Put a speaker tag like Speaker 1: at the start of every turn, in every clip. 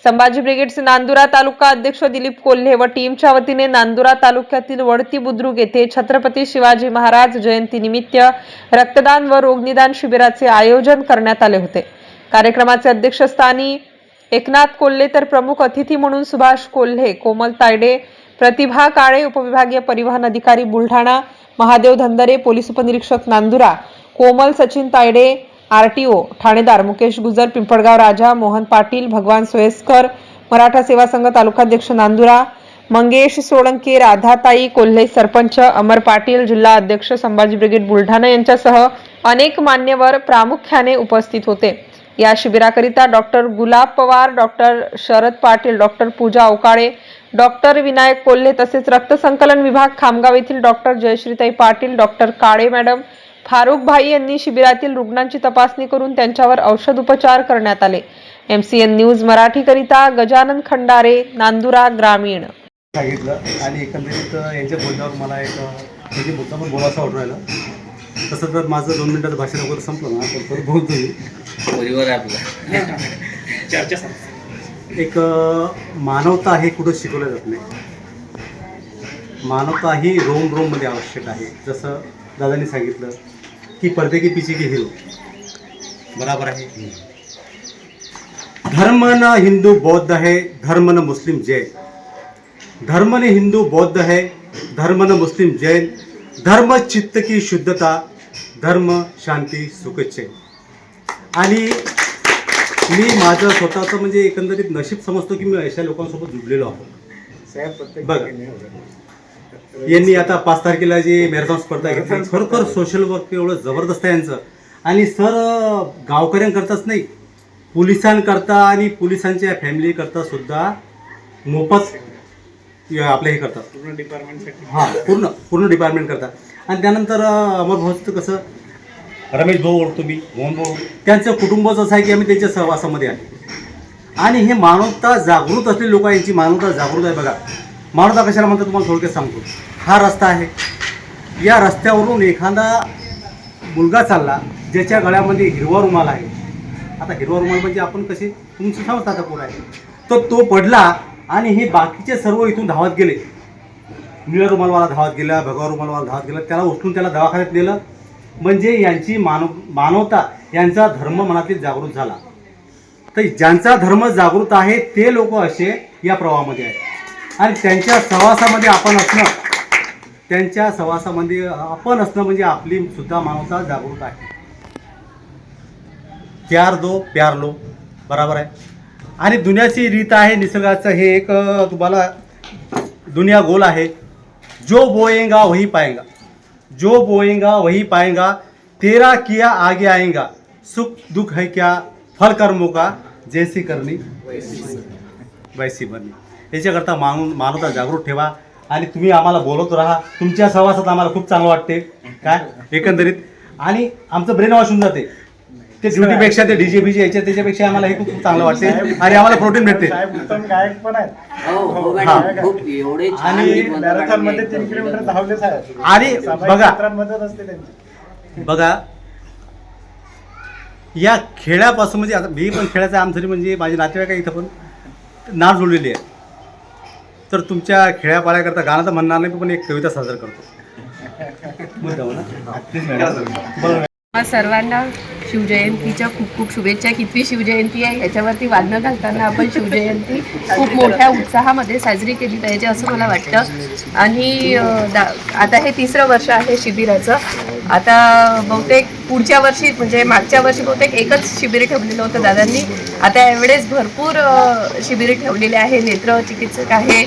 Speaker 1: संभाजी ब्रिगेडचे नांदुरा तालुका अध्यक्ष दिलीप कोल्हे व टीमच्या वतीने नांदुरा तालुक्यातील वडती बुद्रुक येथे छत्रपती शिवाजी महाराज जयंतीनिमित्त रक्तदान व रोगनिदान शिबिराचे आयोजन करण्यात आले होते। कार्यक्रमाचे अध्यक्षस्थानी एकनाथ कोल्हे तर प्रमुख अतिथी म्हणून सुभाष कोल्हे, कोमल तायडे, प्रतिभा काळे, उपविभागीय परिवहन अधिकारी बुलढाणा, महादेव धंदरे, पोलीस उपनिरीक्षक नांदुरा, कोमल सचिन तायडे, आरटीओ ठाणेदार मुकेश गुजर, पिंपळगाव राजा, मोहन पाटील, भगवान सोयस्कर, मराठा सेवा संघ तालुकाध्यक्ष नांदुरा, मंगेश सोळंके, राधाताई कोल्हे, सरपंच अमर पाटील, जिल्हा अध्यक्ष संभाजी ब्रिगेड बुलढाणा यांच्यासह अनेक मान्यवर प्रामुख्याने उपस्थित होते। या शिबिराकरिता डॉक्टर गुलाब पवार, डॉक्टर शरद पाटील, डॉक्टर पूजा अवकाळे, डॉक्टर विनायक कोल्हे तसेच रक्त संकलन विभाग खामगाव येथील डॉक्टर जयश्रीताई पाटील, डॉक्टर काळे मॅडम, फारुख भाई यांनी शिबिरातील रुग्णांची तपासणी करून त्यांच्यावर औषध उपचार करण्यात आले। MCN न्यूज मराठी करिता गजानन खंडारे, नांदुरा ग्रामीण।
Speaker 2: सांगितलं आणि एकंदरीत यांच्या बोलण्यावर मला एक म्हणजे मुद्दा पण बोलायचा वाटून राहिला। तसं तर माझं 2 मिनिटाचं भाषण वगैरे संपलं ना तर बोलतो मी
Speaker 3: परिवार आहे आपला
Speaker 2: चर्चा एक मानवता हे कुठं शिकवलं जात नाही। मानवता ही रोम मध्ये आवश्यक आहे। जसं दादांनी सांगितलं की पर्दे के पीछे के हीरो बराबर आहे। धर्म न हिंदू बौद्ध है, धर्म न मुस्लिम जैन, धर्म ने हिंदू बौद्ध है, धर्म न मुस्लिम जैन, धर्म चित्त की शुद्धता, धर्म शांती सुख चैन। आणि मी माझं स्वतःचं म्हणजे एकंदरीत नशीब समजतो की मी अशा लोकांसोबत जुडलेलो आहोत। बघा यांनी आता 5 तारखेला जी मॅरेथॉन स्पर्धा घेतली, खरोखर सोशल वर्क एवढं जबरदस्त आहे यांचं। आणि सर गावकऱ्यांकरताच नाही, पोलिसांकरता आणि पोलिसांच्या फॅमिलीकरता सुद्धा मोफत आपलं हे करतात, पूर्ण डिपार्टमेंटसाठी। हां, पूर्ण डिपार्टमेंट करतात। आणि त्यानंतर अमर भाऊचं कसं रमेश भाऊ ओळखतो मी, मोहन भाऊ, त्यांचं कुटुंबच असं आहे की आम्ही त्यांच्या सहवासामध्ये आहे। आणि हे मानवता जागृत असलेली लोक, यांची मानवता जागृत आहे। बघा मानवता कशाला म्हणतात तुम्हाला थोडक्यात सांगतो। हा रस्ता आहे, या रस्त्यावरून एखादा मुलगा चालला ज्याच्या गळ्यामध्ये हिरवा रुमाल आहे। आता हिरवा रुमाल म्हणजे आपण कसे तुमचं समजता आता कोण आहे, तर तो पडला आणि हे बाकीचे सर्व इथून धावत गेले। निळा रुमालवाला धावत गेला, भगवा रुमालवाला धावत गेला, त्याला उचलून त्याला दवाखान्यात नेलं। म्हणजे यांची मानवता, यांचा धर्म मनातील जागृत झाला। तर ज्यांचा धर्म जागृत आहे ते लोक असे या प्रवाहामध्ये आहेत। आणि त्यांच्या सहवासामध्ये आपण असणं म्हणजे आपली सुद्धा मानवता जागृत आहे। प्यार दो प्यार लो, बराबर आहे। आणि दुनियाची रीत आहे, निसर्गाचं हे एक तुम्हाला दुनिया गोल आहे। जो बोएगा वही पाएगा, जो बोएगा वही पाएगा, तेरा किया आगे आएगा, सुख दुख है क्या फल कर्मों का, जैसी करनी वैसी बननी। याच्याकरता मानवता जागृत ठेवा आणि तुम्ही आम्हाला बोलत राहा। तुमच्या सहवासात आम्हाला खूप चांगलं वाटते काय एकंदरीत। आणि आमचं ब्रेन वॉश होऊन जाते ते ड्युटीपेक्षा, ते डीजे बीजे याच्या त्याच्यापेक्षा आम्हाला हे खूप चांगलं वाटते आणि आम्हाला प्रोटीन भेटते।
Speaker 4: उत्तम गायक पण आहेत
Speaker 2: आणि
Speaker 4: मॅरेथॉनमध्ये 3 किलोमीटर धावलेच आहेत।
Speaker 2: आणि बघा या खेळापासून म्हणजे आता मी पण खेळाचं आमचं म्हणजे माझे नातेवाईक आहे इथं पण नाव जोडलेली आहे। तर तुमच्या खेळापाड्याकरता गाणं तर म्हणणार नाही पण एक कविता सादर करतो।
Speaker 5: सर्वांना शिवजयंतीच्या खूप खूप शुभेच्छा। कितवी शिवजयंती आहे याच्यावरती वादनं घालताना आपण शिवजयंती खूप मोठ्या उत्साहामध्ये साजरी केली पाहिजे असं मला वाटतं। आणि आता हे 3रं वर्ष आहे शिबिराचं। आता बहुतेक पुढच्या वर्षी म्हणजे मागच्या वर्षी बहुतेक एकच शिबिर ठेवलेलं होतं दादांनी, आता यावेळेस भरपूर शिबिरे ठेवलेले आहे। नेत्र चिकित्सक आहे,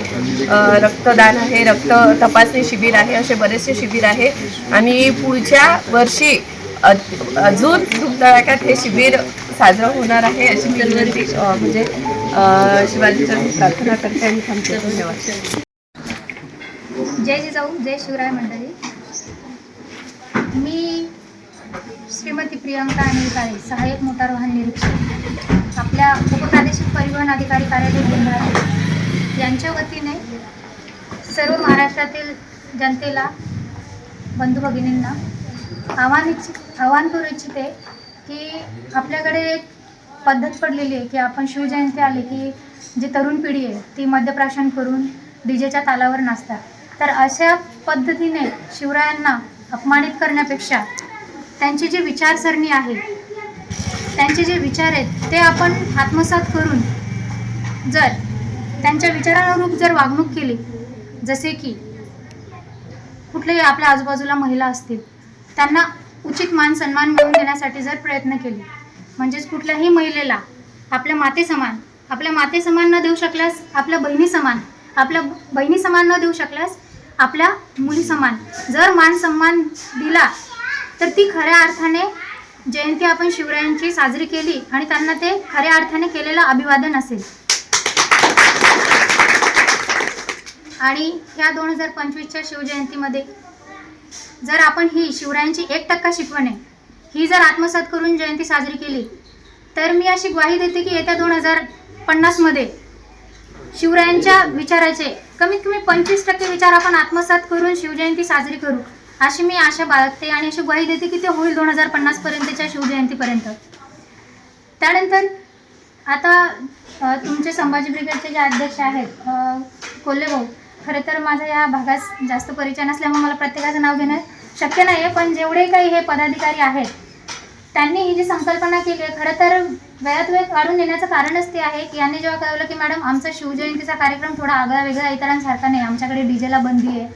Speaker 5: रक्तदान आहे, रक्त तपासणी शिबिर आहे, असे बरेचसे शिबिर आहे। आणि पुढच्या वर्षी अजून धुमधडाक्यात हे शिबिर साजरं होणार आहे अशी मी म्हणजे शिवाजींच्या प्रार्थना करते आणि थांबते। धन्यवाद।
Speaker 6: जय जिजाऊ, जय शिवराय मंडळी। मी श्रीमती प्रियंका अनिल काळे, सहाय्यक मोटार वाहन निरीक्षक, आपल्या उपप्रादेशिक परिवहन अधिकारी कार्यालय बुलढाणा यांच्या वतीने सर्व महाराष्ट्रातील जनतेला, बंधू भगिनींना आवाहन करू इच्छिते की आपल्याकडे एक पद्धत पडलेली आहे की आपण शिवजयंती आली की जी तरुण पिढी आहे ती मद्यप्राशन करून डीजेच्या तालावर नाचतात. तर अशा पद्धतीने शिवरायांना अपमानित करण्यापेक्षा त्यांची जी विचारसरणी आहे, त्यांचे जे विचार आहेत ते आपण आत्मसात करून जर त्यांच्या विचारानुरूप जर वागणूक केली, जसे की कुठल्याही आपल्या आजूबाजूला महिला असतील त्यांना उचित मान सन्मान मिळवून देण्यासाठी जर प्रयत्न केले, म्हणजेच कुठल्याही महिलेला आपल्या मातेसमान न देऊ शकल्यास आपल्या बहिणी समान न देऊ शकल्यास आपल्या मुली समान जर मान सन्मान दिला तर ती खऱ्या अर्थाने जयंती आपण शिवरायांची साजरी केली आणि त्यांना ते खऱ्या अर्थाने केलेलं अभिवादन असेल. आणि ह्या 2025च्या शिवजयंतीमध्ये जर आपण ही शिवरायांची 1% शिकवण आहे ही जर आत्मसात करून जयंती साजरी केली तर मी अशी ग्वाही देते की येत्या 2050मध्ये शिवरायांच्या विचाराचे कमीत कमी 25% विचार आपण आत्मसात करून शिवजयंती साजरी करू, अशी मी आशा बाळगते आणि अशी ग्वाही देते की ते होईल 2050 पर्यंतच्या शिवजयंतीपर्यंत. त्यानंतर आता तुमचे संभाजी ब्रिगेडचे जे अध्यक्ष आहेत कोल्हे भाऊ, खरं तर माझा या भागात जास्त परिचय नसल्यामुळे मला प्रत्येकाचं नाव घेणं शक्य नाही आहे, पण जेवढे काही हे पदाधिकारी आहेत त्यांनी ही जी संकल्पना केली आहे, खरं तर वेळात वेळ काढून देण्याचं कारणच ते आहे की यांनी जेव्हा कळवलं की मॅडम आमचा शिवजयंतीचा कार्यक्रम थोडा आगळा वेगळा इतरांसारखा नाही, आमच्याकडे डीजेला बंदी आहे,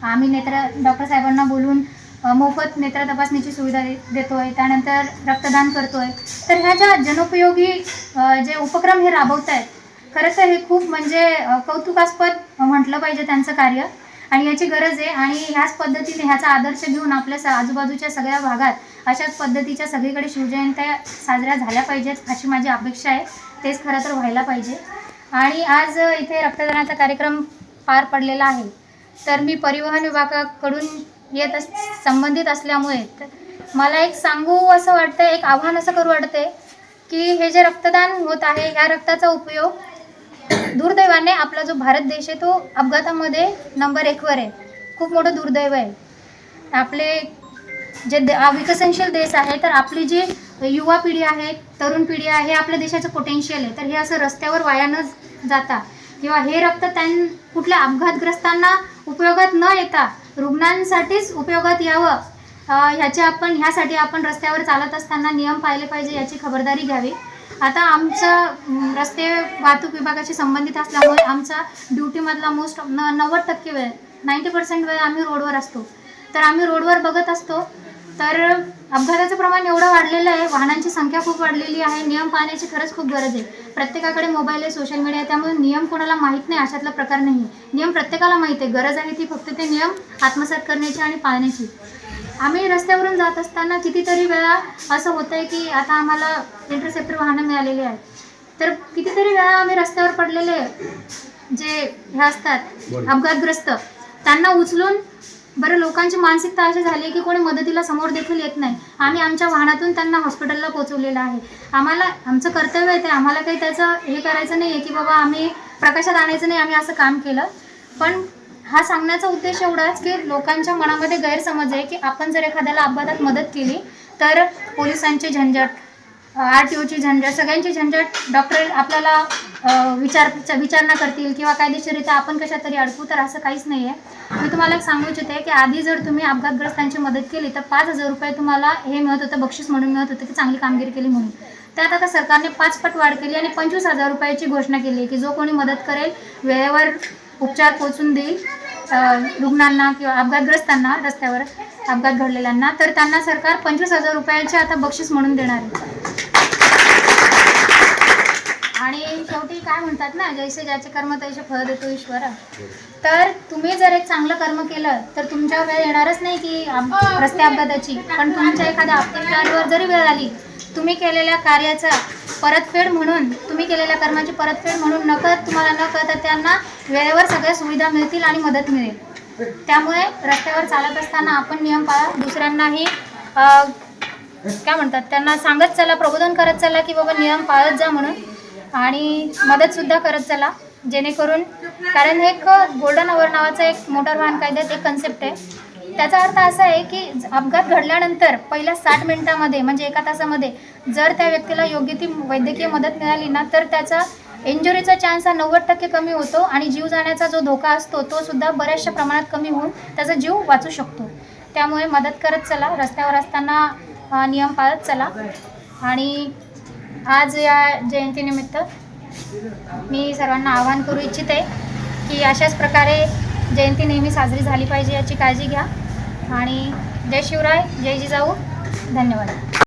Speaker 6: आम्ही डॉक्टर साहेबांना बोलून मोफत नेत्र तपासणीची सुविधा देतोय, त्यानंतर रक्तदान करतोय. तर ह्या ज्या जनोपयोगी जे उपक्रम हे राबवत आहेत, खरं तर हे खूप म्हणजे कौतुकास्पद म्हटलं पाहिजे त्यांचं कार्य आणि याची गरज आहे. आणि ह्याच पद्धतीने ह्याचा आदर्श घेऊन आपल्या आजूबाजूच्या सगळ्या भागात अशाच पद्धतीच्या सगळीकडे शिवजयंत्या साजऱ्या झाल्या पाहिजेत अशी माझी अपेक्षा आहे. तेच खरं तर व्हायला पाहिजे. आणि आज इथे रक्तदानाचा कार्यक्रम पार पडलेला आहे, तर मी परिवहन विभागाकडून संबंधित असल्यामुळे मला एक सांगू असं वाटतं, एक आव्हान असं करू वाटते की हे जे रक्तदान होत आहे ह्या रक्ताचा उपयोग दुर्दैवाने आपला जो भारत देश आहे तो अपघातामध्ये नंबर 1 वर आहे. खूप मोठं दुर्दैव आहे. आपले जे विकसनशील देश आहे तर आपली जी युवा पिढी आहे, तरुण पिढी आहे, हे आपल्या देशाचं पोटेन्शियल आहे. तर हे असं रस्त्यावर वाया न जाता किंवा हे रक्त कुठल्या अपघातग्रस्तांना उपयोगात न येता रुग्णांसाठीच उपयोगात यावं, ह्यासाठी आपण रस्त्यावर चालत असताना नियम पाळले पाहिजे, याची खबरदारी घ्यावी. आता आमचं रस्ते वाहतूक विभागाशी संबंधित असल्यामुळे आमचा ड्युटीमधला 90% वेळ 90% वेळ आम्ही रोडवर असतो. तर आम्ही रोडवर बघत असतो तर अपघाताचं प्रमाण एवढं वाढलेलं आहे, वाहनांची संख्या खूप वाढलेली आहे. नियम पाळण्याची खरंच खूप गरज आहे. प्रत्येकाकडे मोबाईल आहे, सोशल मीडिया आहे, त्यामुळे नियम कोणाला माहीत नाही अशातला प्रकार नाही आहे. नियम प्रत्येकाला माहीत आहे. गरज आहे ती फक्त ते नियम आत्मसात करण्याची आणि पाळण्याची. आम्ही रस्त्यावरून जात असताना कितीतरी वेळा असं होतं आहे की आता आम्हाला इंटरसेप्टर वाहनं मिळालेली आहेत, तर कितीतरी वेळा आम्ही रस्त्यावर पडलेले जे हे असतात अपघातग्रस्त त्यांना उचलून बरं लोकांची मानसिकता अशी झाली आहे की कोणी मदतीला समोर देखील येत नाही. आम्ही आमच्या वाहनातून त्यांना हॉस्पिटलला पोहोचवलेलं आहे. आमचं कर्तव्य आहे ते, आम्हाला काही त्याचं हे करायचं नाही आहे की बाबा आम्ही प्रकाशात आणायचं नाही, आम्ही असं काम केलं. पण हा सांगण्याचा उद्देश एवढाच की लोकांच्या मनामध्ये गैरसमज आहे की आपण जर एखाद्याला अपघातात मदत केली तर पोलिसांची झंझट, RTOची झंझट, सगळ्यांची झंझट, डॉक्टर आपल्याला विचारणा करतील किंवा कायदेशीररित्या आपण कशा तरी अडकू, तर असं काहीच नाही आहे. मी तुम्हाला एक सांगू इच्छिते की आधी जर तुम्ही अपघातग्रस्तांची मदत केली तर 5,000 रुपये तुम्हाला हे मिळत होतं, बक्षीस म्हणून मिळत होतं की चांगली कामगिरी केली म्हणून. त्यात आता सरकारने 5 पट वाढ केली आणि 25,000 रुपयाची घोषणा केली आहे की जो कोणी मदत करेल, वेळेवर उपचार पोचून देईल रुग्णांना किंवा अपघातग्रस्तांना, रस्त्यावर अपघात घडलेल्यांना, तर त्यांना सरकार 25,000 रुपयाचे आता बक्षीस म्हणून देणार आहे. आणि शेवटी काय म्हणतात ना, जैसे ज्याचे कर्म तैसे फळ देतो ईश्वर. तर तुम्ही जर एक चांगलं कर्म केलं तर तुमच्यावर वेळ येणारच नाही की रस्ते अपघाताची, पण तुमच्या एखाद्या अपघातावर जरी वेळ आली, तुम्ही केलेल्या कार्याचा परतफेड म्हणून, तुम्ही केलेल्या कर्माची परतफेड म्हणून तुम्हाला न कळता त्यांना वेळेवर सगळ्या सुविधा मिळतील आणि मदत मिळेल. त्यामुळे रस्त्यावर चालत असताना आपण नियम पाळा, दुसऱ्यांनाही काय म्हणतात त्यांना सांगत चला, प्रबोधन करत चला की बाबा नियम पाळत जा म्हणून, आणि मदतसुद्धा करत चला जेणेकरून, कारण हे एक गोल्डन आवर नावाचा एक मोटार वाहन कायद्यात एक कन्सेप्ट आहे. त्याचा अर्थ असा आहे की अपघात घडल्यानंतर पहिल्या 60 मिनिटांमध्ये म्हणजे 1 तासामध्ये जर त्या व्यक्तीला योग्य ती वैद्यकीय मदत मिळाली ना, तर त्याचा इंजुरीचा चान्स हा 90% कमी होतो आणि जीव जाण्याचा जो धोका असतो तो सुद्धा बऱ्याचशा प्रमाणात कमी होऊन त्याचा जीव वाचू शकतो. त्यामुळे मदत करत चला, रस्त्यावर असताना नियम पाळत चला. आणि आज या जयंतीनिमित्त मी सर्वांना आवाहन करू इच्छिते की अशाच प्रकारे जयंती नेहमी साजरी झाली पाहिजे याची काळजी घ्या. आणि जय शिवराय, जय जिजाऊ, धन्यवाद.